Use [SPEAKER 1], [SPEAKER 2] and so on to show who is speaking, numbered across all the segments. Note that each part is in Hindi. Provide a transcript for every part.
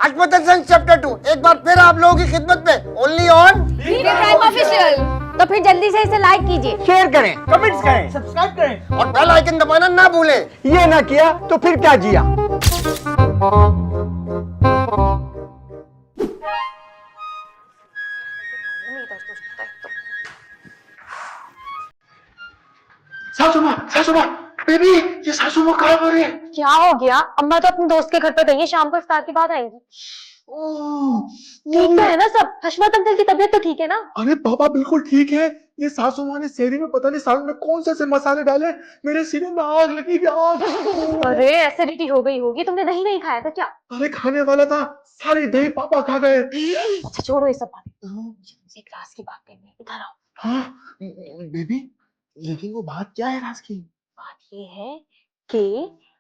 [SPEAKER 1] हशमत हसन चैप्टर 2 एक बार फिर आप लोगों की खिदमत में ओनली ऑन
[SPEAKER 2] प्राइम ऑफिशियल। तो फिर जल्दी से इसे लाइक कीजिए,
[SPEAKER 3] शेयर करें,
[SPEAKER 4] कमेंट्स करें, सब्सक्राइब करें
[SPEAKER 1] और बेल आइकन दबाना ना भूलें।
[SPEAKER 3] ये ना किया तो फिर क्या जिया।
[SPEAKER 1] सासू माँ, बेबी, ये सासू माँ कहाँ पर है?
[SPEAKER 2] क्या हो गया? अम्मा तो अपने दोस्त के घर पे गई है, शाम को इफ्तार के बाद आएंगी। ठीक तो है ना सब? हशमत अंकल की तबीयत तो ठीक है ना?
[SPEAKER 5] अरे पापा बिल्कुल ठीक है। ये सासू माँ ने सेहरी में पता नहीं सालन में कौन से मसाले डाले, मेरे सीने में आग लगी भी आग।
[SPEAKER 2] अरे एसिडिटी हो गई होगी, तुमने दही नहीं खाया था क्या?
[SPEAKER 5] अरे खाने वाला था, सारी दही पापा खा गए।
[SPEAKER 2] अच्छा छोड़ो ये सब बातें, एक राज की बात करनी है, इधर आओ।
[SPEAKER 5] हाँ बेबी, लेकिन वो बात क्या है राज की?
[SPEAKER 2] बात ये है कि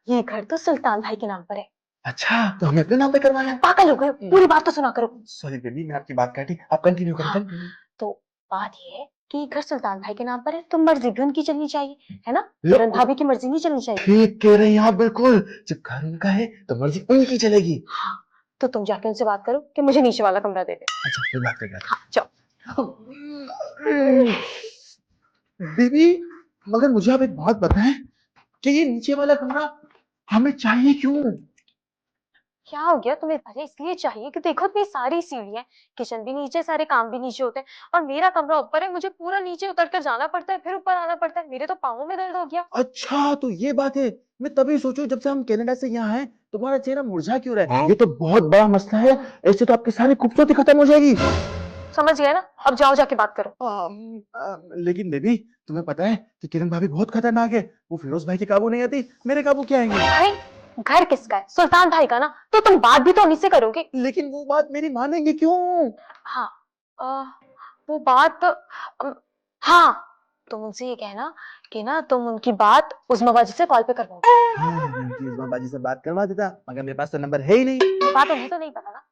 [SPEAKER 2] ये घर तो सुल्तान भाई के नाम पर है।
[SPEAKER 5] अच्छा, तो हमें अपने नाम पे करवाना है?
[SPEAKER 2] पागल हो गए, पूरी बात तो सुना करो।
[SPEAKER 5] सॉरी बेबी, मैं आपकी बात काटी, आप कंटिन्यू करें।
[SPEAKER 2] तो बात ये है कि घर सुल्तान भाई के नाम पर है, तो मर्जी भी उनकी चलनी चाहिए, है ना? किरण भाभी की मर्जी नहीं चलनी चाहिए।
[SPEAKER 5] ठीक कह रहे हैं आप बिल्कुल। जब घर उनका है तो मर्जी उनकी चलेगी।
[SPEAKER 2] हाँ, तो तुम जाके उनसे बात करो कि मुझे नीचे वाला कमरा दे दे।
[SPEAKER 5] अच्छा, फिर बात कर।
[SPEAKER 2] हाँ जाओ।
[SPEAKER 5] बेबी, मगर मुझे आप एक बात बताएं कि ये नीचे वाला कमरा हमें चाहिए क्यों?
[SPEAKER 2] क्या हो गया तुम्हें? अरे इसलिए चाहिए कि देखो इतनी सारी सीढ़ियां, किचन भी नीचे, सारे काम भी नीचे होते हैं, और मेरा कमरा ऊपर है, मुझे पूरा नीचे उतर कर जाना पड़ता है, फिर ऊपर आना पड़ता है, मेरे तो पाँवों में दर्द हो गया।
[SPEAKER 5] अच्छा, तो ये बात है। मैं तभी सोचूं जब से हम कनाडा से यहाँ हैं तुम्हारा चेहरा मुरझा क्यों रहा है। ये तो बहुत बड़ा मसला है, ऐसे तो आपकी सारी खूबसूरती खत्म हो जाएगी।
[SPEAKER 2] समझ गए ना? अब जाओ जाके बात करो।
[SPEAKER 5] लेकिन बेबी, तुम्हें पता है कि किरण भाभी बहुत खतरनाक है। वो फिरोज भाई के काबू नहीं आती, मेरे काबू क्या आएंगे?
[SPEAKER 2] भाई घर किसका है? सुल्तान भाई का ना, तो तुम बात भी तो उन्हीं से करोगे।
[SPEAKER 5] लेकिन वो बात मेरी मानेंगे क्यों?
[SPEAKER 2] हाँ, वो बात हाँ, तुम उनसे ये कहना कि ना तुम उनकी बात उस्मा बाजी से कॉल पे करवाओगे।
[SPEAKER 5] हाँ, मैं उनकी उस्मा बाजी से बात करवा देता, मगर मेरे पास तो नंबर है ही नहीं।
[SPEAKER 2] बात उन्हें तो नहीं पता ना,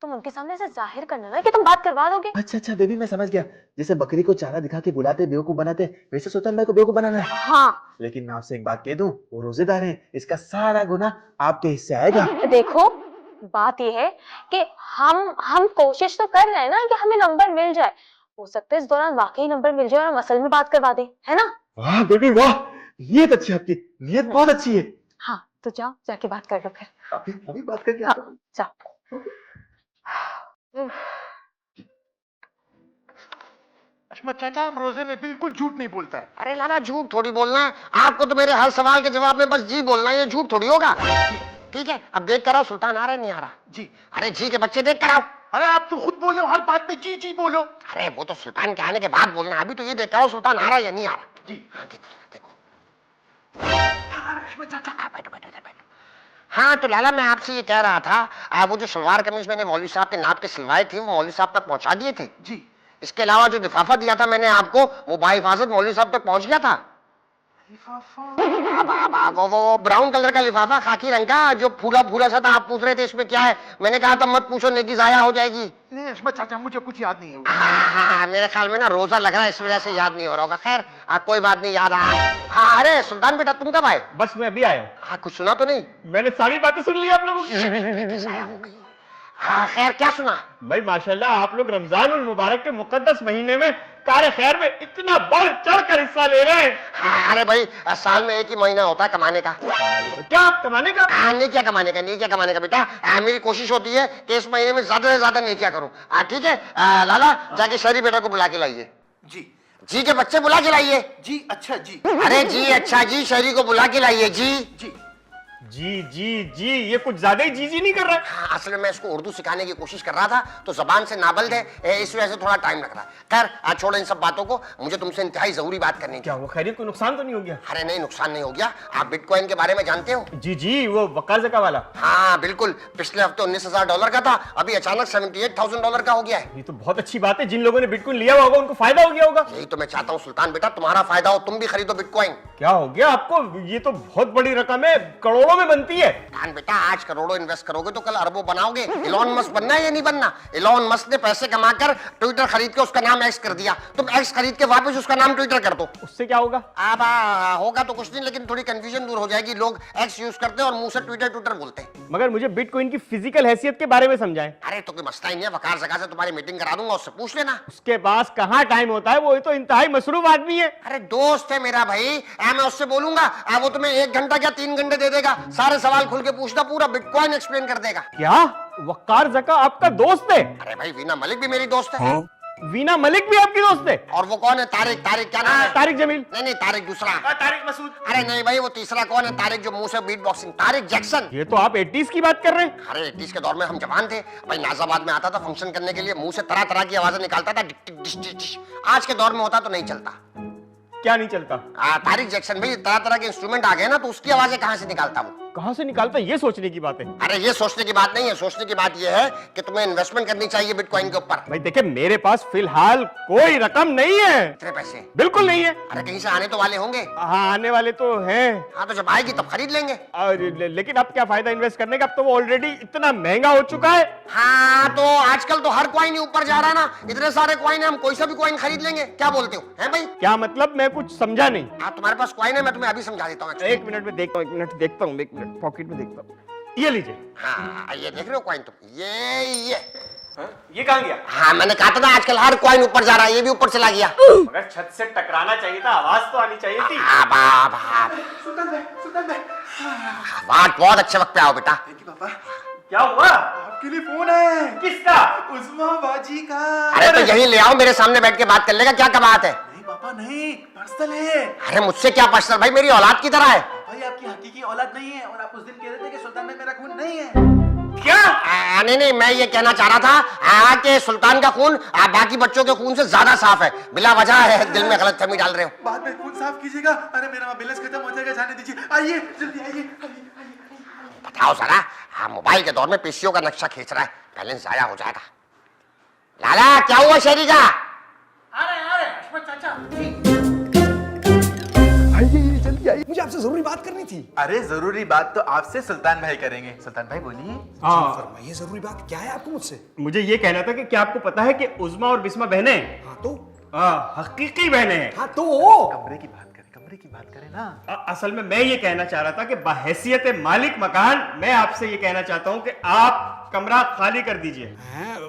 [SPEAKER 2] तुम उनके सामने ऐसे जाहिर करना ना कि तुम बात करवा दोगे।
[SPEAKER 5] अच्छा अच्छा बेबी, मैं समझ गया। जैसे बकरी को चारा दिखा के बुलाते बेवकूफ बनाते, वैसे सुल्तान भाई को बेवकूफ बनाना है।
[SPEAKER 2] हाँ
[SPEAKER 5] लेकिन मैं आपसे एक बात कह दूं, वो रोजेदार हैं, इसका सारा गुना आपके हिस्से आएगा।
[SPEAKER 2] देखो, बात ये है कि हम कोशिश तो कर रहे हैं ना कि हमें नंबर मिल जाए, हो सकता है इस दौरान वाकई नंबर मिल जाए और हम असल में बात करवा दें, है ना?
[SPEAKER 5] वाह बेबी वाह, नीयत अच्छी है आपकी, नीयत बहुत अच्छी है।
[SPEAKER 2] हाँ तो जाओ जाके बात कर लो फिर।
[SPEAKER 5] अभी बात करके
[SPEAKER 2] हाँ,
[SPEAKER 5] आता हूं।
[SPEAKER 2] जाओ।
[SPEAKER 4] हशमत चाचा, हम रोजे में बिल्कुल झूठ नहीं बोलता है।
[SPEAKER 1] अरे लाला, झूठ थोड़ी बोलना है आपको, तो मेरे हर सवाल के जवाब में बस जी बोलना है, ये झूठ थोड़ी होगा। ठीक है, अब देख कर आओ सुल्तान आ रहा है नहीं आ रहा।
[SPEAKER 4] जी।
[SPEAKER 1] अरे जी के बच्चे देख कर आओ।
[SPEAKER 4] अरे आप तो खुद बोलो, हर बात में जी जी बोलो।
[SPEAKER 1] अरे वो तो सुल्तान के आने के बाद बोलना है, अभी तो ये देख कर आओ सुल्तान आ रहा है या नहीं आ रहा।
[SPEAKER 4] जी।
[SPEAKER 1] हाँ, देखो। बैठो बैठो बैठो। हाँ तो लाला, मैं आपसे ये कह रहा था, वो जो सलवार कमीज मैंने मौलवी साहब के नाप के सिलवाई थी, वो मौलवी साहब तक पहुंचा दिए थे?
[SPEAKER 4] जी।
[SPEAKER 1] इसके अलावा जो लिफाफा दिया था मैंने आपको, वो बाहिफाजत मौलवी साहब तक पहुंच गया था? वो ब्राउन कलर का लिफाफा, खाकी रंग का, जो फूला फूला सा था, आप पूछ रहे थे इसमें क्या है, मैंने कहा था मत पूछो, नेकी जाया हो जाएगी।
[SPEAKER 4] नहीं हशमत चाचा, मुझे कुछ याद नहीं है।
[SPEAKER 1] हाँ, मेरे ख्याल में ना रोजा लग रहा है, इस वजह से याद नहीं हो रहा होगा। खैर कोई बात नहीं, याद आया। हाँ अरे सुल्तान बेटा, तुम कब आए?
[SPEAKER 4] बस मैं अभी आया हूँ।
[SPEAKER 1] हाँ, कुछ सुना तो नहीं?
[SPEAKER 4] मैंने सारी बातें सुन ली आप लोगों की।
[SPEAKER 1] हाँ खैर, क्या सुना?
[SPEAKER 4] भाई माशाल्लाह, आप लोग रमजान उल मुबारक के मुकद्दस महीने में कार खैर में इतना बढ़ चढ़ कर हिस्सा ले रहे हैं।
[SPEAKER 1] हाँ, अरे भाई, साल में एक ही महीना होता है कमाने का।
[SPEAKER 4] क्या कमाने का?
[SPEAKER 1] नेकिया कमाने का, नेकिया कमाने का बेटा। मेरी कोशिश होती है कि इस महीने में ज्यादा से ज्यादा नेकिया करूं। ठीक है लाला, जाके शहरी बेटा को बुला के लाइए।
[SPEAKER 4] जी।
[SPEAKER 1] जी के बच्चे बुला के लाइए।
[SPEAKER 4] जी अच्छा जी।
[SPEAKER 1] अरे जी अच्छा जी, शहरी को बुला के लाइए जी।
[SPEAKER 4] जी जी जी जी, ये कुछ ज्यादा ही जी जी नहीं कर रहा है?
[SPEAKER 1] हाँ, असल में मैं इसको उर्दू सिखाने की कोशिश कर रहा था, तो जबान से नाबल्द है, इस वजह से थोड़ा टाइम लग रहा है। खैर आज छोड़ो इन सब बातों को, मुझे तुमसे इंतहाई जरूरी बात करनी थी।
[SPEAKER 4] क्या वो खैरियत, कोई नुकसान तो नहीं हो गया?
[SPEAKER 1] अरे नहीं, नुकसान नहीं हो गया। आप बिटकॉइन के बारे में जानते हो?
[SPEAKER 4] जी जी, वो वकाज़ा वाला।
[SPEAKER 1] हाँ बिल्कुल, पिछले हफ्ते $19,000 का था, अभी अचानक $78,000 का हो गया है।
[SPEAKER 4] ये तो बहुत अच्छी बात है, जिन लोगों ने बिटकॉइन लिया होगा उनको फायदा हो गया होगा।
[SPEAKER 1] यही तो मैं चाहता हूँ सुल्तान बेटा, तुम्हारा फायदा हो, तुम भी खरीदो बिटकॉइन।
[SPEAKER 4] क्या हो गया आपको? ये तो बहुत बड़ी रकम है, करोड़ों करोड़ों में बनती है।
[SPEAKER 1] कान बेटा, आज करोड़ों इन्वेस्ट करोगे तो कल अरबों बनाओगे। इलॉन मस्क बनना है या नहीं बनना? इलॉन मस्क ने पैसे कमाकर ट्विटर खरीद के उसका नाम एक्स कर दिया। तुम एक्स खरीद के वापस उसका नाम ट्विटर कर दो।
[SPEAKER 4] उससे क्या होगा?
[SPEAKER 1] अब होगा तो कुछ नहीं, लेकिन थोड़ी कंफ्यूजन दूर हो जाएगी। लोग एक्स यूज करते हैं और मुंह से ट्विटर ट्विटर बोलते हैं।
[SPEAKER 4] मगर मुझे बिटकॉइन की फिजिकल हैसियत के बारे में समझाएं।
[SPEAKER 1] अरे तो कोई मसला ही नहीं है, वकार जगह से तुम्हारी मीटिंग करा दूंगा, उससे पूछ लेना।
[SPEAKER 4] उसके पास कहाँ टाइम होता है, वो तो इंतहाई मसरूफ आदमी है।
[SPEAKER 1] अरे दोस्त है मेरा भाई, मैं उससे बोलूंगा, वो तुम्हें 1 घंटा क्या 3 घंटे दे देगा। सारे सवाल खुल के पूछना, पूरा बिटकॉइन एक्सप्लेन कर देगा।
[SPEAKER 4] क्या वकार जका आपका दोस्त है?
[SPEAKER 1] अरे भाई, वीना मलिक भी मेरी दोस्त है।
[SPEAKER 4] वीना मलिक भी आपकी दोस्त है?
[SPEAKER 1] और वो कौन है? तारिक। तारिक क्या नाम है?
[SPEAKER 4] तारिक जमील?
[SPEAKER 1] नहीं, तारिक दूसरा।
[SPEAKER 4] तारिक मसूद?
[SPEAKER 1] अरे नहीं भाई, वो तीसरा कौन है? तारिक जो मुंह से बीट बॉक्सिंग, तारिक जैक्सन।
[SPEAKER 4] ये तो आप 80s की बात कर रहे हैं।
[SPEAKER 1] अरे 80s के दौर में हम जवान थे भाई, नाजाबाद में आता था फंक्शन करने के लिए, मुंह से तरह तरह की आवाजें निकालता था, Dick Dick dish dish dish. आज के दौर में होता तो नहीं चलता।
[SPEAKER 4] क्या नहीं चलता?
[SPEAKER 1] तारिक जैक्सन भाई, तरह तरह के इंस्ट्रूमेंट आ गए ना, तो उसकी आवाजें कहां से निकालता वो?
[SPEAKER 4] कहां से निकालता, ये सोचने की बात है।
[SPEAKER 1] अरे ये सोचने की बात नहीं है, सोचने की बात ये है कि तुम्हें इन्वेस्टमेंट करनी चाहिए बिटकॉइन के ऊपर।
[SPEAKER 4] भाई देखिए, मेरे पास फिलहाल कोई रकम नहीं है।
[SPEAKER 1] कितने पैसे?
[SPEAKER 4] बिल्कुल नहीं है।
[SPEAKER 1] अरे कहीं से आने तो वाले होंगे।
[SPEAKER 4] हाँ, आने वाले तो हैं।
[SPEAKER 1] हाँ, तो जब आएगी तब खरीद लेंगे।
[SPEAKER 4] और लेकिन अब क्या फायदा इन्वेस्ट करने का, अब तो वो ऑलरेडी इतना महंगा हो चुका है।
[SPEAKER 1] हाँ, तो आजकल तो हर कॉइन ही ऊपर जा रहा है ना, इतने सारे कॉइन है, हम कोई सा भी कॉइन खरीद लेंगे। क्या बोलते हो हैं भाई?
[SPEAKER 4] क्या मतलब? मैं कुछ समझा नहीं।
[SPEAKER 1] हाँ, तुम्हारे पास कॉइन है, मैं तुम्हें अभी समझा देता हूँ।
[SPEAKER 4] 1 मिनट में देखता हूँ, 1 मिनट देखता हूँ, 1 मिनट पॉकेट में देखता हूँ। ये लीजिए।
[SPEAKER 1] हाँ, ये देख रहे हो कॉइन तुम?
[SPEAKER 4] ये कहाँ गया?
[SPEAKER 1] हाँ, मैंने कहा था ना, आजकल हर कॉइन ऊपर जा रहा है, ये भी ऊपर चला गया।
[SPEAKER 4] मगर छत से टकराना चाहिए था, आवाज तो आनी चाहिए थी।
[SPEAKER 1] बात बहुत अच्छे वक्त पे आओ बेटा।
[SPEAKER 6] पापा,
[SPEAKER 4] क्या हुआ?
[SPEAKER 6] आपके लिए फोन है।
[SPEAKER 4] किसका?
[SPEAKER 6] उस्मा बाजी का।
[SPEAKER 1] अरे तो यही ले आओ, मेरे सामने बैठ के बात कर लेगा। क्या का बात है?
[SPEAKER 6] नहीं पापा, नहीं, पर्सनल है।
[SPEAKER 1] अरे मुझसे क्या पर्सनल भाई, मेरी औलाद की तरह है।
[SPEAKER 6] भाई आपकी हकीकी औलाद नहीं है, और आप उस दिन कह रहे थे कि सुल्तान में मेरा खून नहीं है।
[SPEAKER 4] क्या?
[SPEAKER 1] नहीं, मैं ये कहना चाह रहा था कि सुल्तान का खून बाकी बच्चों के खून से ज्यादा साफ है। बिला वजह है दिल में गलतफहमी डाल रहे हो।
[SPEAKER 6] बाद में खून साफ कीजिएगा। अरे मेरा बैलेंस खत्म हो जाएगा, जाने दीजिए। आइए जल्दी आइए।
[SPEAKER 1] बताओ जरा, मोबाइल के दौर में पीसीओ का नक्शा खींच रहा है, बैलेंस जाया हो जाएगा। लाला, क्या हुआ शेरी का?
[SPEAKER 6] आ रहे अशमत चाचा।
[SPEAKER 3] आइए जल्दी आइए, मुझे आपसे जरूरी बात करनी थी।
[SPEAKER 6] अरे जरूरी बात तो आपसे सुल्तान भाई करेंगे। सुल्तान भाई बोलिए।
[SPEAKER 4] हाँ,
[SPEAKER 3] फरमाइए, जरूरी बात क्या है आपको मुझसे?
[SPEAKER 4] मुझे ये कहना था कि क्या आपको पता है कि उज़्मा और बिस्मा बहनें हैं?
[SPEAKER 3] हाँ तो
[SPEAKER 4] हकीकी बहनें हैं।
[SPEAKER 3] हाँ तो
[SPEAKER 6] कमरे की बात करें ना।
[SPEAKER 4] असल में मैं ये कहना चाह रहा था कि बहैसियत मालिक मकान मैं आपसे ये कहना चाहता हूँ कि आप कमरा खाली कर दीजिए।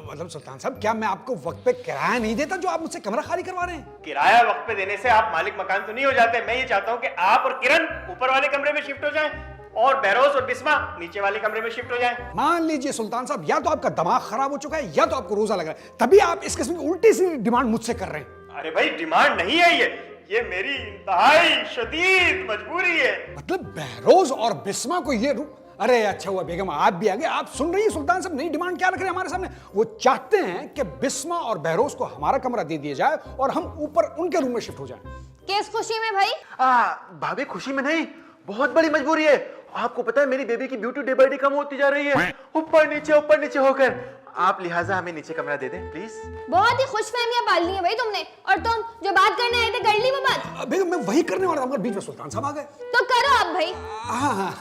[SPEAKER 3] मतलब सुल्तान साहब, क्या मैं आपको वक्त पे किराया नहीं देता जो आप मुझसे कमरा खाली करवा रहे हैं?
[SPEAKER 4] किराया वक्त पे देने से आप मालिक मकान तो नहीं हो जाते। मैं ये चाहता हूँ कि आप और किरण ऊपर वाले कमरे में शिफ्ट हो जाएं और बहरोज और बिस्मा नीचे वाले कमरे में शिफ्ट हो जाएं।
[SPEAKER 3] मान लीजिए सुल्तान साहब, या तो आपका दिमाग खराब हो चुका है या तो आपको रोजा लग रहा है, तभी आप इस किस्म की उल्टी सी डिमांड मुझसे कर रहे हैं।
[SPEAKER 4] अरे भाई, डिमांड नहीं है ये मेरी इंतहाई शदीद मजबूरी है।
[SPEAKER 3] मतलब बहरोज और बिस्मा को ये अरे अच्छा हुआ बेगम आप भी आ गए। आप सुन रही है सुल्तान साहब नई डिमांड क्या रख रहे हैं हमारे सामने? वो चाहते हैं कि बिस्मा और बहरोज को हमारा कमरा दे दिया जाए और हम ऊपर उनके रूम में शिफ्ट हो जाएं।
[SPEAKER 2] किस खुशी में भाई?
[SPEAKER 6] भाभी खुशी में नहीं, बहुत बड़ी मजबूरी है। आपको पता है मेरी बेबी की ब्यूटी डे बाय डे कम होती जा रही है, ऊपर नीचे होकर। आप लिहाजा हमें नीचे कमरा दे दें प्लीज।
[SPEAKER 2] बहुत ही खुशफहमियां पाल ली है भाई तुमने, और तुम जो बात करने आए थे कर ली वो बात?
[SPEAKER 3] बेगम मैं वही करने वाला था मगर बीच में सुल्तान साहब आ गए।
[SPEAKER 2] तो करो अब भाई।
[SPEAKER 3] हाँ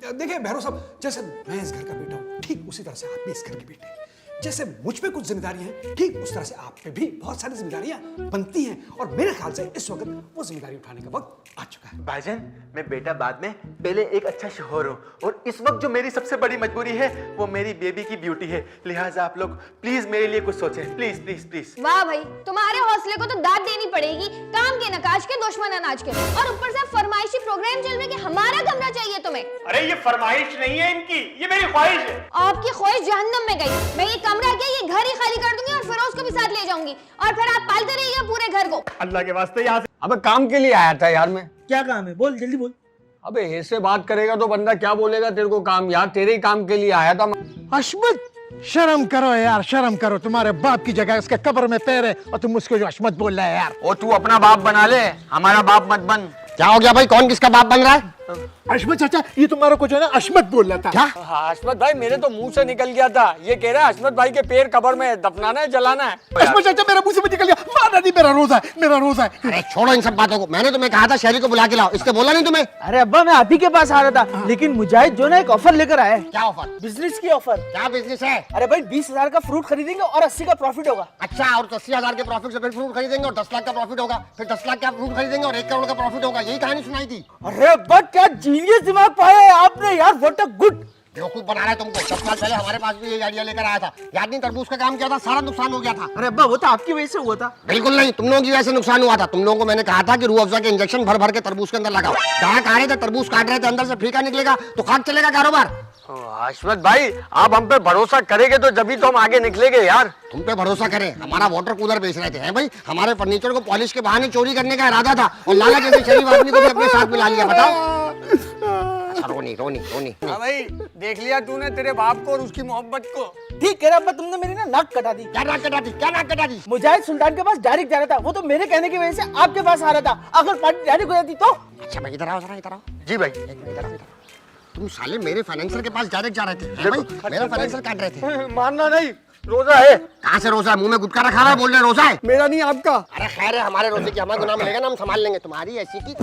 [SPEAKER 3] देखिए बहरो साहब, जैसे मैं इस घर का बेटा हूँ, ठीक उसी तरह से आप भी इस घर के बेटे हैं। जैसे मुझ पे कुछ जिम्मेदारियां हैं, ठीक उस तरह से आप पे भी बहुत सारी जिम्मेदारियां बनती हैं, और मेरे ख्याल से इस वक्त वो जिम्मेदारी उठाने का वक्त आ चुका है।
[SPEAKER 6] भाईजान, मैं बेटा बाद में, पहले एक अच्छा शोहर हूँ, और इस वक्त जो मेरी सबसे बड़ी मजबूरी है वो मेरी बेबी की ब्यूटी है। लिहाजा आप लोग प्लीज मेरे लिए कुछ सोचें, प्लीज प्लीज प्लीज।
[SPEAKER 2] वाह भाई, तुम्हारे हौसले को तो दाद देनी पड़ेगी। काम के नकाज के, दुश्मन अनाज के, और ऊपर से फरमाइशी प्रोग्राम चल रहे कि हमारा कमरा चाहिए तुम्हें।
[SPEAKER 4] अरे ये फरमाइश नहीं है इनकी, ये मेरी ख्वाहिश है।
[SPEAKER 2] आपकी ख्वाहिश जहन्नम में गई। मैं ये कमरा क्या, ये घर ही खाली कर दूंगी और फिरोज को भी साथ ले जाऊंगी, और फिर आप पालते रहिएगा पूरे घर को।
[SPEAKER 4] अल्लाह के वास्ते यहाँ से।
[SPEAKER 3] अबे काम के लिए आया था यार मैं।
[SPEAKER 7] क्या काम है? बोल जल्दी बोल।
[SPEAKER 3] अबे ऐसे बात करेगा तो बंदा क्या बोलेगा तेरे को? काम यार, तेरे ही काम के लिए आया था मैं।
[SPEAKER 7] अशमत, शर्म करो यार, शर्म करो। तुम्हारे बाप की जगह उसके कब्र में पैर है और तुम उसको जो अशमत बोल रहा है यार।
[SPEAKER 1] ओ तू अपना बाप बना ले, हमारा बाप मत बन। क्या हो गया भाई, कौन किसका बाप बन रहा है?
[SPEAKER 7] अशमत चाचा, ये तुम्हारा को जो है ना अशमत बोल रहा था।
[SPEAKER 1] क्या?
[SPEAKER 8] हशमत भाई मेरे तो मुंह से निकल गया था। ये कह रहा है हशमत भाई के पैर कब्र में दफनाना है, जलाना है।
[SPEAKER 7] अशमत चाचा, मेरा मुंह से निकल गया। माना नहीं, मेरा रोजा है, मेरा रोजा है।
[SPEAKER 1] अरे छोड़ो इन सब बातों को, मैंने तुम्हें कहा था शहरी को बुला के लाओ, इसने बोला नहीं तुम्हें?
[SPEAKER 5] अरे अब्बा, मैं आप ही के पास आ रहा था, लेकिन मुजाहिद जो ना एक ऑफर लेकर आया है।
[SPEAKER 1] क्या ऑफर?
[SPEAKER 5] बिजनेस की ऑफर।
[SPEAKER 1] क्या बिजनेस है?
[SPEAKER 5] अरे भाई 20,000 का फ्रूट खरीदेंगे और 80 का प्रॉफिट होगा।
[SPEAKER 1] अच्छा, और 80,000 के प्रॉफिट से फिर फ्रूट खरीदेंगे और 10 लाख का प्रॉफिट होगा, फिर 10 लाख का फ्रूट खरीदेंगे और 1 करोड़ का प्रॉफिट होगा। यही कहानी सुनाई थी।
[SPEAKER 5] अरे अब्बा, क्या जीनियस दिमाग पाया है आपने यार, व्हाट अ गुड।
[SPEAKER 1] बेवकूफ बना रहा है तुमको। 10 साल पहले हमारे पास भी ये आइडिया लेकर आया था, याद नहीं? तरबूज का काम किया था, सारा नुकसान हो गया था।
[SPEAKER 5] अरे अब्बा, वो तो आपकी वजह से हुआ था।
[SPEAKER 1] बिल्कुल नहीं, तुम लोगों की वजह से नुकसान हुआ था। तुम लोगों को मैंने कहा था कि रूह अफ़ज़ा के इंजेक्शन भर भर के तरबूज के अंदर लगाओ। ग्राहक आ रहे थे, तरबूज काट रहे थे, अंदर से फीका निकलेगा तो खाक चलेगा कारोबार।
[SPEAKER 8] हशमत भाई, आप हम पे भरोसा करेंगे तो जब तो हम आगे निकलेंगे यार।
[SPEAKER 1] तुम पे भरोसा करें, हमारा वाटर कूलर बेच रहे थे, हैं भाई? हमारे फर्नीचर को पॉलिश के बहाने चोरी करने का इरादा था और लाला जैसे शरीफ आदमी को भी अपने साथ मिला लिया। बताओ। अच्छा, रोनी रोनी रोनी।
[SPEAKER 8] हाँ भाई, देख लिया तूने तेरे बाप को और उसकी मोहब्बत को।
[SPEAKER 5] ठीक कह रहा अब्बा, तुमने मेरी ना नाक कटा दी।
[SPEAKER 1] क्या नाक कटा दी? क्या नाक कटा दी?
[SPEAKER 5] मुजाहिद सुल्तान के पास डायरेक्ट जा रहा था, वो तो मेरे कहने की वजह से आपके पास आ रहा था। अगर पार्टी डायरेक्ट हो जाती तो।
[SPEAKER 1] अच्छा भाई, इधर आओ जरा, इधर आओ।
[SPEAKER 8] जी भाई।
[SPEAKER 1] एक मिनट, इधर आओ, इधर आओ। तुम साले मेरे फाइनेंसर के पास डायरेक्ट जा रहे थे, हैं भाई? मेरा फाइनेंसर काट रहे थे।
[SPEAKER 8] मानना नहीं, रोजा है।
[SPEAKER 1] कहाँ से रोजा है? मुंह में गुटखा रखा हुआ है, बोल रहे रोजा है।
[SPEAKER 8] मेरा नहीं, आपका।
[SPEAKER 1] अरे खैर है, हमारे रोजे की हमारा गुनाह मिलेगा ना, हम संभाल लेंगे। तुम्हारी ऐसी की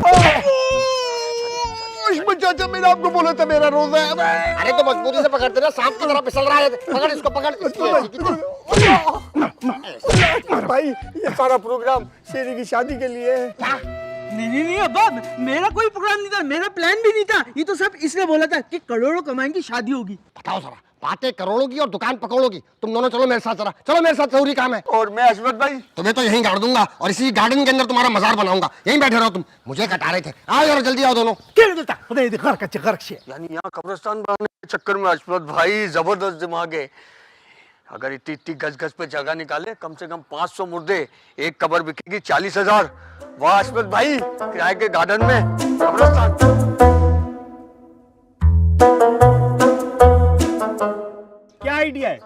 [SPEAKER 7] अशमत चाचा, मैंने आपको बोला था मेरा रोजा है।
[SPEAKER 1] अरे तो मजबूरी से पकड़ते ना, सांप की तरह फिसल रहा है। पकड़ इसको, पकड़। इसकी ऐसी की
[SPEAKER 8] भाई, ये सारा प्रोग्राम शेरी की शादी के लिए है।
[SPEAKER 5] नहीं अब्बा, मेरा कोई प्रोग्राम नहीं था, मेरा प्लान भी नहीं था। ये तो सब इसने बोला था कि करोड़ों कमाएंगे, शादी होगी।
[SPEAKER 1] बताओ जरा, बातें करोड़ों की और दुकान पकौड़ों की। तुम दोनों चलो मेरे साथ, जरा चलो मेरे साथ, जरूरी काम है।
[SPEAKER 8] और मैं हशमत भाई,
[SPEAKER 1] तुम्हें तो यहीं गाड़ दूंगा और इसी गार्डन के अंदर तुम्हारा मजार बनाऊंगा। यहीं बैठे रहो तुम, मुझे कटा रहे थे। आओ यार, जल्दी आओ दोनों।
[SPEAKER 8] यानी यहाँ कब्रिस्तान बनाने के चक्कर में हशमत भाई जबरदस्त दिमाग है। अगर इतनी इतनी गज गज पे जगह निकाले, कम से कम 500 मुर्दे, एक कब्र बिकेगी 40,000। वाह हशमत भाई, किराए के गार्डन में कब्रिस्तान।
[SPEAKER 4] क्या आइडिया है?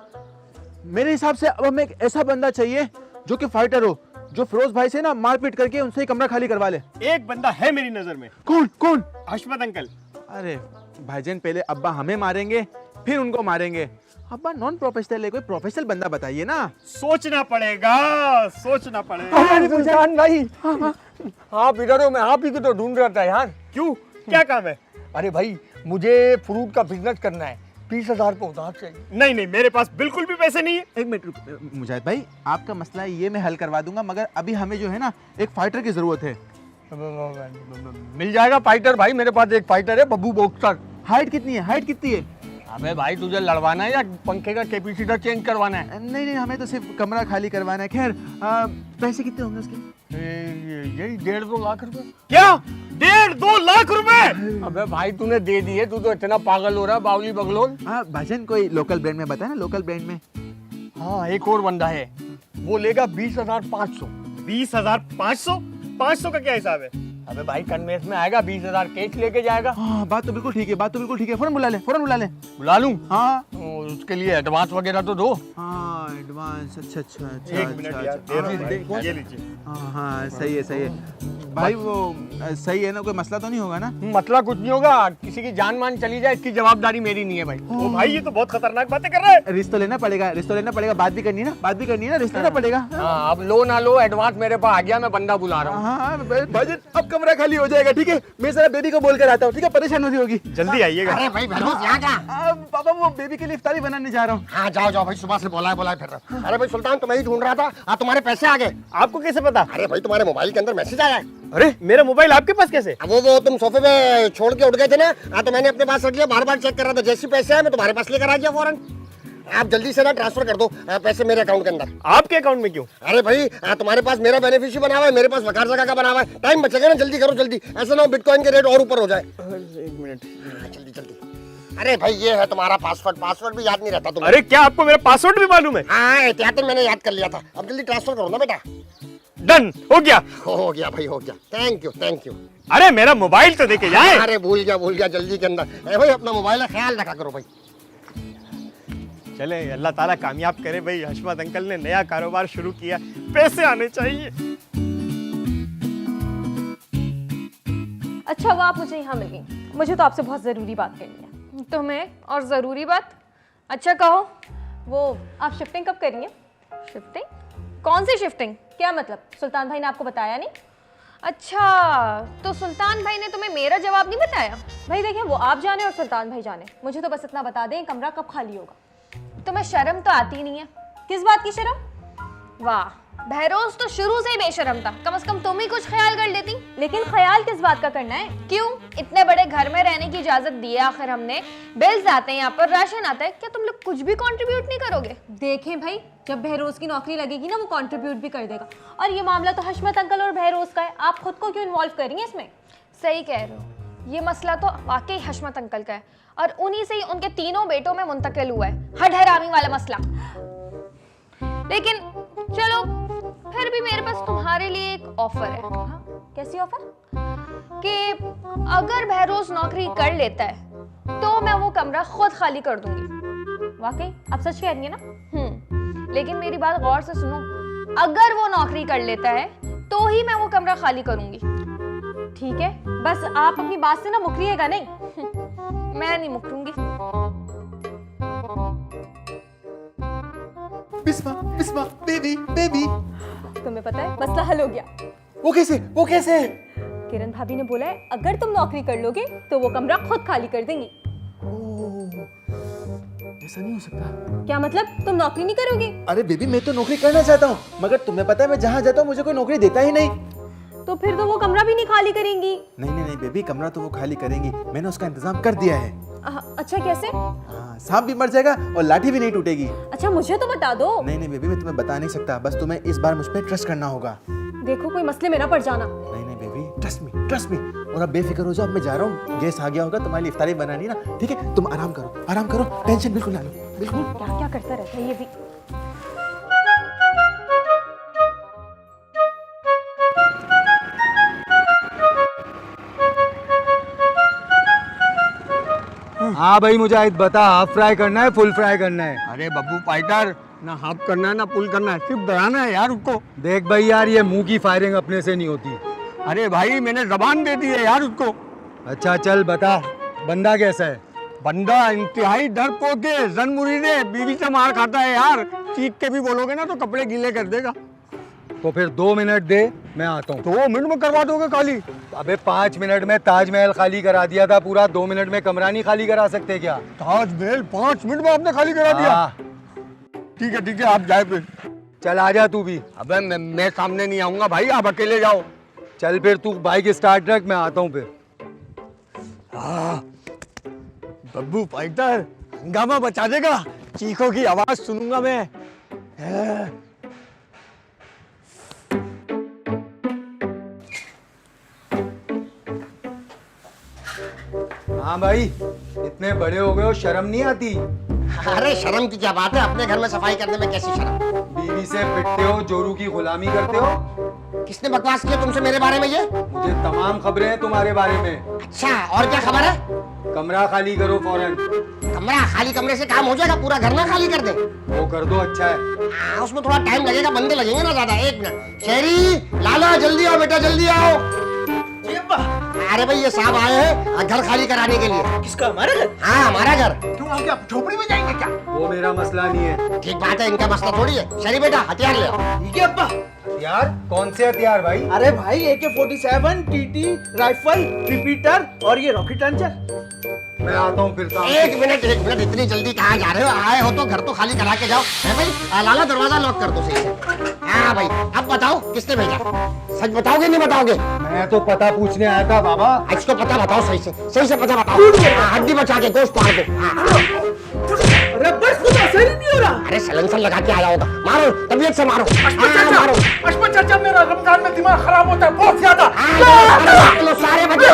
[SPEAKER 5] मेरे हिसाब से अब हमें एक ऐसा बंदा चाहिए जो कि फाइटर हो, जो फिरोज भाई से ना मारपीट करके उनसे ही कमरा खाली करवा ले।
[SPEAKER 4] एक बंदा है मेरी नजर में।
[SPEAKER 5] कौन कौन?
[SPEAKER 4] हशमत अंकल।
[SPEAKER 5] अरे भाईजान, पहले अब्बा हमें मारेंगे, फिर उनको मारेंगे। अब्बा नॉन प्रोफेशनल है, कोई प्रोफेशनल बंदा बताइए ना।
[SPEAKER 4] सोचना पड़ेगा, सोचना पड़ेगा।
[SPEAKER 8] सुल्तान भाई, आप इधर हो, मैं आप ही को तो ढूंढ रहा था यार।
[SPEAKER 4] क्यों, क्या काम है?
[SPEAKER 8] अरे भाई, मुझे फ्रूट का बिजनेस करना है, 20,000 पे उधार चाहिए।
[SPEAKER 4] नहीं नहीं, मेरे पास बिल्कुल भी पैसे नहीं है।
[SPEAKER 5] एक मिनट रुक मुजाहिद भाई, आपका मसला ये मैं हल करवा दूंगा, मगर अभी हमें जो है ना एक फाइटर की जरूरत है।
[SPEAKER 8] मिल जाएगा फाइटर भाई, मेरे पास एक फाइटर है, बब्बू बॉक्सर।
[SPEAKER 5] हाइट कितनी है? हाइट कितनी है?
[SPEAKER 8] अबे भाई, तुझे लड़वाना है या पंखे का कैपेसिटर चेंज करवाना है?
[SPEAKER 5] नहीं नहीं, हमें तो सिर्फ कमरा खाली करवाना है। खैर, पैसे कितने होंगे उसके?
[SPEAKER 8] यही 1.5-2 लाख रुपए।
[SPEAKER 4] क्या? 1.5-2 लाख रुपए?
[SPEAKER 8] अबे भाई, तूने दे दिए, तू तो इतना पागल हो रहा है बावली बगलोल।
[SPEAKER 5] हाँ भाईजान, कोई लोकल ब्रांड में बताए ना, लोकल ब्रांड में।
[SPEAKER 8] हाँ, एक और बंदा है, वो लेगा 20,500।
[SPEAKER 4] 20,500? 500 का क्या हिसाब है?
[SPEAKER 8] अबे भाई, कन्वेंस में आएगा, 20,000 कैश लेके जाएगा।
[SPEAKER 5] हाँ, बात तो बिल्कुल ठीक है, बात तो बिल्कुल ठीक है। फौरन बुला ले, फौरन बुला ले।
[SPEAKER 8] बुला लूं?
[SPEAKER 5] हाँ
[SPEAKER 8] उसके लिए एडवांस वगैरह तो दो।
[SPEAKER 5] हाँ, एडवांस। अच्छा अच्छा अच्छा।
[SPEAKER 4] एक मिनट यार, दे रहा हूं, ये लीजिए।
[SPEAKER 5] हाँ हाँ, सही है सही है भाई। वो सही है ना, कोई मसला तो नहीं होगा ना?
[SPEAKER 8] मतलब कुछ नहीं होगा, किसी की जान मान चली जाए, इसकी जवाबदारी मेरी नहीं है भाई।
[SPEAKER 4] ओ भाई, ये तो बहुत खतरनाक बातें कर रहा है।
[SPEAKER 5] रिश्ता लेना पड़ेगा, रिश्ता लेना पड़ेगा। बात भी करनी है ना, बात भी करनी है ना, रिश्ता लेना पड़ेगा।
[SPEAKER 8] हाँ, अब लो ना लो, एडवांस मेरे पास आ गया, मैं बंदा बुला रहा हूँ।
[SPEAKER 5] हाँ भाईजान, अब कमरा खाली हो जाएगा, ठीक है? मैं जरा बेबी को बोल कर आता हूँ, ठीक है? परेशान नहीं होगी।
[SPEAKER 4] जल्दी आइएगा।
[SPEAKER 1] अरे भाई बहनों, यहाँ क्या?
[SPEAKER 5] पापा, वो बेबी के लिए इफ्तारी बनाने जा रहा हूँ।
[SPEAKER 1] हाँ जाओ जाओ भाई, सुबह से बोला फिर रहा हूं। अरे भाई सुल्तान, तुम्हें ही ढूंढ रहा था। तुम्हारे पैसे आ गए।
[SPEAKER 4] आपको कैसे पता?
[SPEAKER 1] अरे भाई, तुम्हारे मोबाइल के अंदर मैसेज आया है।
[SPEAKER 4] अरे, मेरा मोबाइल आपके पास कैसे?
[SPEAKER 1] वो तुम सोफे पे छोड़ के उठ गए थे ना, तो मैंने अपने पास रख लिया, बार बार चेक कर रहा था। जैसे पैसे आए मैं तुम्हारे पास लेकर आ गया फौरन। आप जल्दी से ना ट्रांसफर कर दो पैसे मेरे अकाउंट के अंदर।
[SPEAKER 4] आपके अकाउंट में क्यों?
[SPEAKER 1] अरे भाई, तुम्हारे पास मेरा बेनिफिशियरी बना हुआ है, मेरे पास वकार जगह का बना हुआ है। टाइम बचेगा ना, जल्दी करो जल्दी, ऐसा ना हो बिटकॉइन के रेट और ऊपर हो जाए।
[SPEAKER 4] एक मिनट।
[SPEAKER 1] जल्दी जल्दी। अरे भाई, ये है तुम्हारा पासवर्ड भी याद नहीं रहता तुम्हें?
[SPEAKER 4] अरे, क्या आपको मेरा पासवर्ड भी मालूम है?
[SPEAKER 1] हाँ, एहतियातन मैंने याद कर लिया था। अब जल्दी ट्रांसफर करो ना बेटा।
[SPEAKER 4] डन हो गया।
[SPEAKER 1] हो गया भाई, हो गया। Thank you.
[SPEAKER 4] अरे, मेरा मोबाइल तो देके जाए।
[SPEAKER 1] अरे भूल गया जल्दी के अंदर। भाई, अपना मोबाइल का ख्याल रखा करो भाई।
[SPEAKER 4] चले, अल्लाह ताला कामयाब करे भाई। हशमत अंकल ने नया कारोबार शुरू किया, पैसे आने चाहिए।
[SPEAKER 2] अच्छा हुआ आप मुझे यहाँ मिल गई।
[SPEAKER 9] मुझे तो आपसे बहुत ज़रूरी बात करनी है।
[SPEAKER 2] तुम्हें और ज़रूरी बात? अच्छा कहो।
[SPEAKER 9] वो आप शिफ्टिंग कब करेंगे?
[SPEAKER 2] शिफ्टिंग? कौन सी शिफ्टिंग?
[SPEAKER 9] क्या मतलब, सुल्तान भाई ने आपको बताया नहीं?
[SPEAKER 2] अच्छा, तो सुल्तान भाई ने तुम्हें मेरा जवाब नहीं बताया?
[SPEAKER 9] भाई देखिए, वो आप जाने और सुल्तान भाई जाने, मुझे तो बस इतना बता दें कमरा कब खाली होगा।
[SPEAKER 2] तुम्हें शर्म तो आती नहीं है?
[SPEAKER 9] किस बात की शर्म?
[SPEAKER 2] वाह, बहरोज तो शुरू से ही बेशर्म था, कम से कम तुम ही कुछ ख्याल कर लेती।
[SPEAKER 9] लेकिन ख्याल किस बात का करना है?
[SPEAKER 2] क्यों? इतने बड़े घर में रहने की इजाजत दी है आखिर हमने, बिल्स आते हैं यहाँ पर, राशन आता है, क्या तुम लोग कुछ भी कंट्रीब्यूट नहीं करोगे?
[SPEAKER 9] देखें भाई, जब बहरोज की नौकरी लगेगी ना, वो कंट्रीब्यूट भी कर देगा। और ये मामला तो हशमत अंकल और बहरोज का है, आप खुद को क्यों इन्वॉल्व करेंगे इसमें?
[SPEAKER 2] सही कह रहे हो, ये मसला तो वाकई हशमत अंकल का है, और उन्हीं से ही उनके तीनों बेटों में मुंतकिल हुआ है हठहरामी वाला मसला। लेकिन चलो, फिर भी मेरे पास तुम्हारे लिए एक ऑफर है।
[SPEAKER 9] हाँ, कैसी ऑफर?
[SPEAKER 2] कि अगर बहरोज नौकरी कर लेता है तो मैं वो कमरा खुद खाली कर दूंगी।
[SPEAKER 9] वाकई आप सच कह रही है ना?
[SPEAKER 2] लेकिन मेरी बात गौर से सुनो, अगर वो नौकरी कर लेता है तो ही मैं वो कमरा खाली करूंगी।
[SPEAKER 9] ठीक है, बस आप अपनी बात से ना मुकरिएगा नहीं।
[SPEAKER 2] मैं नहीं मुकरूंगी।
[SPEAKER 6] Bisma, Bisma, baby, baby.
[SPEAKER 9] तुम्हें पता है, मसला हल हो गया।
[SPEAKER 6] वो कैसे? वो कैसे?
[SPEAKER 9] किरण भाभी ने बोला है अगर तुम नौकरी कर लोगे तो वो कमरा खुद खाली कर देंगी।
[SPEAKER 5] ऐसा नहीं हो सकता।
[SPEAKER 9] क्या मतलब, तुम नौकरी नहीं करोगे?
[SPEAKER 5] अरे बेबी, मैं तो नौकरी करना चाहता हूँ, मगर तुम्हें पता है मैं जहाँ जाता हूँ मुझे कोई नौकरी देता ही नहीं।
[SPEAKER 9] तो फिर तो वो कमरा भी नहीं खाली करेंगी।
[SPEAKER 5] नहीं नहीं नहीं बेबी, कमरा तो वो खाली करेंगी, मैंने उसका इंतजाम कर दिया है।
[SPEAKER 9] अच्छा कैसे?
[SPEAKER 5] हाँ, सांप भी मर जाएगा और लाठी भी नहीं टूटेगी।
[SPEAKER 9] अच्छा मुझे तो बता दो।
[SPEAKER 5] नहीं नहीं बेबी, मैं तुम्हें बता नहीं सकता, बस तुम्हें इस बार मुझ पर ट्रस्ट करना होगा।
[SPEAKER 9] देखो कोई मसले में ना पड़ जाना।
[SPEAKER 5] नहीं नहीं baby, trust me, trust me. और अब बेफिक्र हो जाओ, अब मैं जा रहा हूँ, गैस आ गया होगा, तुम्हारी इफ्तारी बनानी ना, ठीक है? तुम आराम करो, टेंशन बिल्कुल ना लो, बिल्कुल।
[SPEAKER 9] क्या क्या करता रहता है ये भी।
[SPEAKER 10] हाँ भाई, मुझे आज बता, हाफ फ्राई करना है फुल फ्राई करना है?
[SPEAKER 8] अरे बब्बू फाइटर, ना हाफ करना है ना पुल करना है, सिर्फ डराना है यार उसको।
[SPEAKER 10] देख भाई यार, ये मुंह की फायरिंग अपने से नहीं होती।
[SPEAKER 8] अरे भाई, मैंने जबान दे दी है यार उसको।
[SPEAKER 10] अच्छा चल बता, बंदा कैसा है?
[SPEAKER 8] बंदा इंतहाई डरपोक है, जन मुरीदे, बीवी से मार खाता है यार, चीख के भी बोलोगे ना तो कपड़े गीले कर देगा।
[SPEAKER 10] तो फिर 2 मिनट दे, मैं आता हूँ।
[SPEAKER 8] 2 मिनट में करवा दोगे खाली?
[SPEAKER 10] अबे 5 मिनट में ताजमहल खाली करा दिया था पूरा, 2 मिनट में कमरा नहीं खाली करा सकते क्या?
[SPEAKER 8] ताजमहल 5 मिनट में आपने खाली करा दिया?
[SPEAKER 10] हाँ।
[SPEAKER 8] ठीक है, आप जाए फिर।
[SPEAKER 10] चल आजा तू भी।
[SPEAKER 8] अबे मैं सामने नहीं आऊंगा भाई, आप अकेले जाओ।
[SPEAKER 10] चल फिर तू बाइक स्टार्ट रख, मैं आता हूँ फिर।
[SPEAKER 8] बब्बू फाइटर, हंगामा बचा देगा, चीखों की आवाज सुनूंगा मैं।
[SPEAKER 10] हाँ भाई, इतने बड़े हो गए हो, शर्म नहीं आती?
[SPEAKER 1] अरे शर्म की क्या बात है, अपने घर में सफाई करने में कैसी शर्म?
[SPEAKER 10] बीवी से पिटते हो, जोरू की गुलामी करते हो।
[SPEAKER 1] किसने बकवास किया तुमसे मेरे बारे में ये?
[SPEAKER 10] मुझे तमाम खबरें हैं तुम्हारे बारे में।
[SPEAKER 1] अच्छा, और क्या खबर है?
[SPEAKER 10] कमरा खाली करो फौरन।
[SPEAKER 1] कमरा खाली करने से काम हो जाएगा? पूरा घर ना खाली कर दे?
[SPEAKER 10] वो कर दो, अच्छा है।
[SPEAKER 1] उसमें थोड़ा टाइम लगेगा, बंदे लगेंगे ना ज्यादा। 1 मिनट। शहरी लाला, जल्दी आओ बेटा, जल्दी आओ। अरे भाई, ये साहब आए हैं घर खाली कराने के लिए।
[SPEAKER 6] किसका? हमारा घर?
[SPEAKER 1] हाँ, हमारा घर।
[SPEAKER 6] क्यों, आप क्या झोपड़ी में जाएंगे क्या?
[SPEAKER 10] वो मेरा मसला नहीं है।
[SPEAKER 1] ठीक बात है, इनका मसला थोड़ी है। शहरी बेटा, हथियार ले आओ।
[SPEAKER 6] ठीक है अब्बा।
[SPEAKER 10] यार कौन से हथियार भाई?
[SPEAKER 6] अरे भाई, AK-47, TT राइफल, रिपीटर और ये रॉकेट लॉन्चर।
[SPEAKER 10] मैं आता हूँ फिर।
[SPEAKER 1] 1 मिनट, इतनी जल्दी कहाँ जा रहे हो? आए हो तो घर तो खाली करा के जाओ। है भाई? लाला, दरवाजा लॉक कर दो सही से। हाँ भाई, अब बताओ किसने भेजा? सच बताओगे नहीं बताओगे?
[SPEAKER 10] मैं तो पता पूछने आया था बाबा।
[SPEAKER 1] इसको पता बताओ, सही से पता बताओ। हड्डी बचा के गोश्त फाड़ दो।
[SPEAKER 6] अरे बस, मुझे असर ही नहीं हो रहा।
[SPEAKER 1] अरे सलेंसर लगा के आया होगा, मारो, तबीयत से मारो।
[SPEAKER 6] मारो। अशफाक चाचा, मेरा रमजान में दिमाग खराब होता है बहुत ज्यादा।
[SPEAKER 1] सारे बच्चे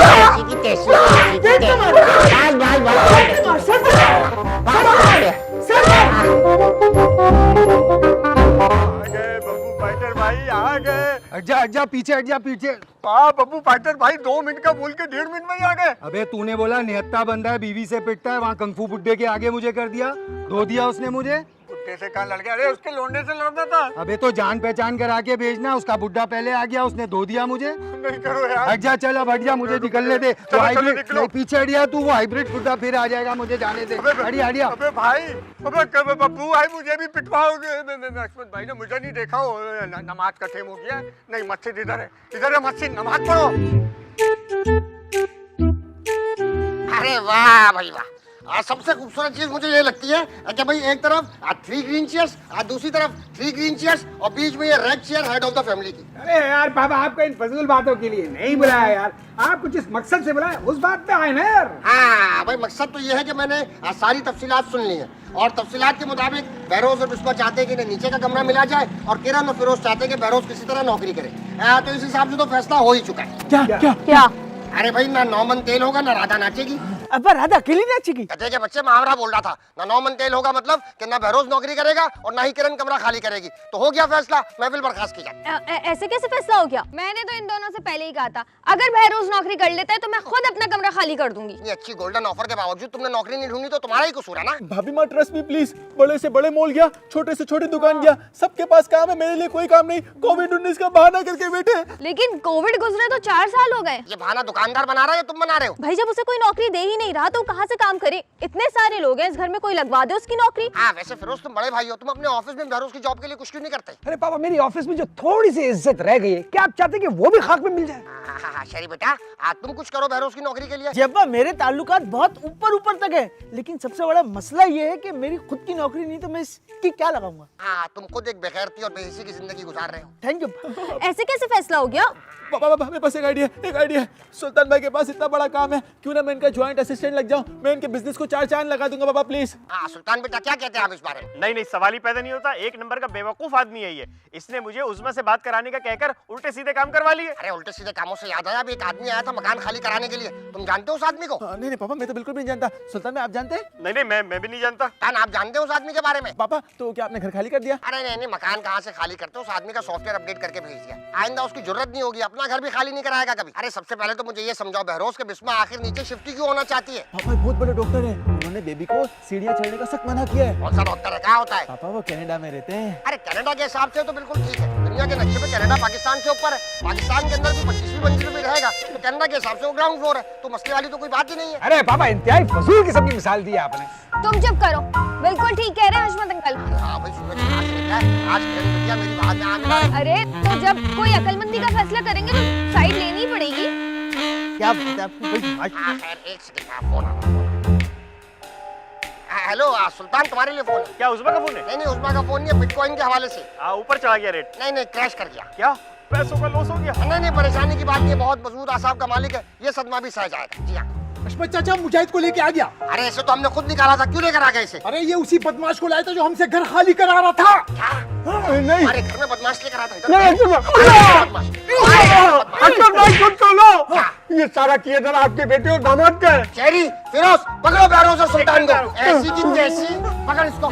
[SPEAKER 8] बब्बू फाइटर भाई आ गए।
[SPEAKER 10] हट जा पीछे, हट जा पीछे।
[SPEAKER 8] बब्बू फाइटर भाई 2 मिनट का बोल के 1.5 मिनट में ही आ गए।
[SPEAKER 10] अबे तूने बोला निहत्ता बंदा है, बीवी से पिटता है, वहाँ कंफू बुड्ढे के आगे मुझे कर दिया, धो दिया उसने मुझे।
[SPEAKER 8] बेटे से कहाँ लड़ गया? अरे उसके लोंडे से लड़ना था।
[SPEAKER 10] अबे तो जान पहचान करा के भेजना, उसका बुड्ढा पहले आ गया, उसने धो दिया मुझे।
[SPEAKER 8] नहीं करो यार।
[SPEAKER 10] हट जा, चल अब हट जा, मुझे निकलने दे।
[SPEAKER 8] चलो,
[SPEAKER 10] वो हाइब्रिड
[SPEAKER 8] निकलो।
[SPEAKER 10] नहीं, पीछे हट जा तू, वो हाइब्रिड बुड्ढा फिर आ जाएगा, मुझे जाने दे। हटिया हटिया।
[SPEAKER 8] अबे भाई, अबे बब्बू भाई मुझे भी पिटवाओगे? अशमत भाई ने मुझे नहीं देखा, नमाज का टाइम हो गया। नहीं, मस्जिद इधर है मस्जिद, नमाज पढ़ो।
[SPEAKER 1] अरे वाह भाई वाह। सबसे खूबसूरत चीज मुझे ये लगती है कि भाई एक तरफ 3 ग्रीन चेयर्स, दूसरी तरफ 3 ग्रीन चेयर्स, और बीच में ये red chair head of the family की।
[SPEAKER 3] अरे यार पापा, आपको इन फजूल बातों के लिए नहीं बुलाया यार, आपको जिस मकसद से बुलाया उस बात पे आए ना यार।
[SPEAKER 1] हाँ भाई, मकसद तो ये है कि मैंने सारी तफसीलात सुन ली है, और तफसीलात के मुताबिक बहरोज और बिस्मा चाहते हैं कि इन्हें नीचे का कमरा मिला जाए, और किरण और फिरोज चाहते हैं कि बहरोज किसी तरह नौकरी करे। तो इस हिसाब से तो फैसला हो ही चुका है।
[SPEAKER 3] क्या क्या
[SPEAKER 2] क्या?
[SPEAKER 1] अरे भाई, ना 9 मन तेल होगा, ना राधा नाचेगी।
[SPEAKER 3] अब राधा अकेली नाचेगी?
[SPEAKER 1] कहते के बच्चे मुहावरा बोल रहा था, ना 9 मन तेल होगा मतलब कि ना बहरोज नौकरी करेगा और ना ही किरण कमरा खाली करेगी। तो हो गया फैसला, महफिल बर्खास्त की जाए।
[SPEAKER 9] ऐसे कैसे फैसला हो गया? मैंने तो इन दोनों से पहले ही कहा था, अगर बहरोज नौकरी कर लेता है तो मैं खुद अपना कमरा खाली कर दूंगी।
[SPEAKER 1] इतनी अच्छी गोल्डन ऑफर के बावजूद तुमने नौकरी नहीं ढूंढी तो तुम्हारा ही कसूर है ना।
[SPEAKER 5] भाभी माँ ट्रस्ट मी प्लीज, बड़े से बड़े मॉल गया, छोटे से छोटी दुकान गया, सबके पास काम है, मेरे लिए कोई काम नहीं। कोविड-19 का बहाना करके बैठे।
[SPEAKER 9] लेकिन कोविड गुजरे तो 4 साल हो गए।
[SPEAKER 1] ये बहाना दुकानदार बना रहा है या तुम बना रहे हो?
[SPEAKER 9] भाई जब उसे कोई नौकरी दे ही नहीं रहा तो कहाँ से काम करे? इतने सारे लोग हैं इस घर में, कोई लगवा दे उसकी नौकरी।
[SPEAKER 1] हाँ वैसे फिरोज, तुम बड़े भाई हो, तुम अपने ऑफिस में बहरोज की जॉब के लिए कुछ क्यों नहीं करते?
[SPEAKER 3] अरे पापा, मेरी ऑफिस में जो थोड़ी सी इज्जत रह गई है, क्या आप चाहते हैं कि वो भी खाक में मिल जाए?
[SPEAKER 1] हाँ शरी बेटा, तुम कुछ करो बहरोज की नौकरी के लिए।
[SPEAKER 11] जब्बा, मेरे ताल्लुकात बहुत ऊपर ऊपर तक है, लेकिन सबसे बड़ा मसला ये है कि मेरी खुद की नौकरी नहीं, तो मैं इसकी क्या लगाऊंगा?
[SPEAKER 1] हाँ, तुम खुद एक बेगैरती और बेहिसी की जिंदगी गुजार रहे हो।
[SPEAKER 11] Thank you.
[SPEAKER 9] ऐसे कैसे फैसला हो गया?
[SPEAKER 5] पापा मेरे पास एक आइडिया है। सुल्तान भाई के पास इतना बड़ा काम है, क्यों ना मैं इनका ज्वाइंट असिस्टेंट लग जाऊं, मैं इनके बिजनेस को 4 चांद लगा दूंगा। पापा प्लीज।
[SPEAKER 1] हाँ सुल्तान बेटा, क्या कहते हैं आप इस बारे में?
[SPEAKER 4] नहीं, सवाल ही पैदा नहीं होता। एक नंबर का बेवकूफ आदमी है ये। इसने मुझे उज़मा से बात कराने का कहकर उल्टे सीधे काम करवा लिए।
[SPEAKER 1] अरे उल्टे सीधे कामों से याद आया, अभी एक आदमी आया था मकान खाली कराने के लिए। तुम जानते हो उस आदमी को?
[SPEAKER 5] नहीं पापा, मैं तो बिल्कुल भी नहीं जानता। सुल्तान भाई आप जानते हैं?
[SPEAKER 4] नहीं, मैं भी नहीं जानता।
[SPEAKER 1] कान, आप जानते हो उस आदमी के बारे में?
[SPEAKER 5] पापा तो क्या आपने घर खाली कर दिया?
[SPEAKER 1] अरे नहीं, मकान कहाँ से खाली करते हो, उस आदमी का सॉफ्टवेयर अपडेट करके भेज दिया। आइंदा उसकी जरूरत नहीं होगी, अपना घर भी खाली नहीं कराएगा कभी। अरे सबसे पहले तो मुझे ये समझाओ, बहरोज के बिस्मा आखिर नीचे शिफ्ट क्यों होना चाहती है?
[SPEAKER 5] पापा बहुत बड़े डॉक्टर हैं, उन्होंने बेबी को सीढ़ियाँ चढ़ने का सख्त मना किया है।
[SPEAKER 1] कौन सा डॉक्टर है, क्या होता है?
[SPEAKER 5] पापा वो कनाडा में रहते हैं।
[SPEAKER 1] अरे कनाडा के हिसाब से तो बिल्कुल ठीक है, दुनिया के नक्शे पे कनाडा पाकिस्तान से ऊपर है। पाकिस्तान के अंदर भी 25वीं मंजिल पे रहेगा, तो कनाडा के हिसाब से वो ग्राउंड फ्लोर है, तो मसले वाली तो कोई बात ही नहीं है।
[SPEAKER 3] अरे पापा, इंतहाई फजूल किस्म की मिसाल दी आपने।
[SPEAKER 9] तुम चुप करो, बिल्कुल ठीक कह रहे हैं हशमत अंकल।
[SPEAKER 1] हाँ भाई, सूरज कहाँ से निकला है? आज किरण बिटिया मेरी बात में आने।
[SPEAKER 9] अरे तो जब कोई अकलमंदी का फैसला करेंगे तो साइड लेनी ही पड़ेगी।
[SPEAKER 11] क्या बात है आपको?
[SPEAKER 1] खैर एक सेकंड, फोन आ रहा है। हेलो सुल्तान, तुम्हारे लिए फोन है।
[SPEAKER 4] क्या उज़मा का फोन है?
[SPEAKER 1] नहीं, उज़मा का फोन नहीं है, बिटकॉइन के हवाले से।
[SPEAKER 4] ऊपर चढ़ा गया रेट।
[SPEAKER 1] नहीं, क्रैश कर गया।
[SPEAKER 4] क्या पैसों का लॉस हो गया?
[SPEAKER 1] नहीं, परेशानी की बात नहीं है, बहुत मजबूत आसाब का मालिक है, ये सदमा भी सह जाएगा। जी हाँ।
[SPEAKER 7] हशमत चाचा मुजाहिद को लेके आ गया।
[SPEAKER 1] अरे ऐसे तो हमने खुद निकाला था, क्यों लेकर आ गए इसे?
[SPEAKER 7] अरे ये उसी बदमाश को लाया था जो हमसे घर खाली करा रहा था।
[SPEAKER 5] नहीं
[SPEAKER 1] हमारे घर में बदमाश लेकर आता है।
[SPEAKER 8] ये सारा किए जरा आपके बेटे और दामाद का है।
[SPEAKER 1] चेरी, फिरोज, पकड़ो बहरोज और सुल्तान को। ऐसी की तैसी, पकड़ इसको।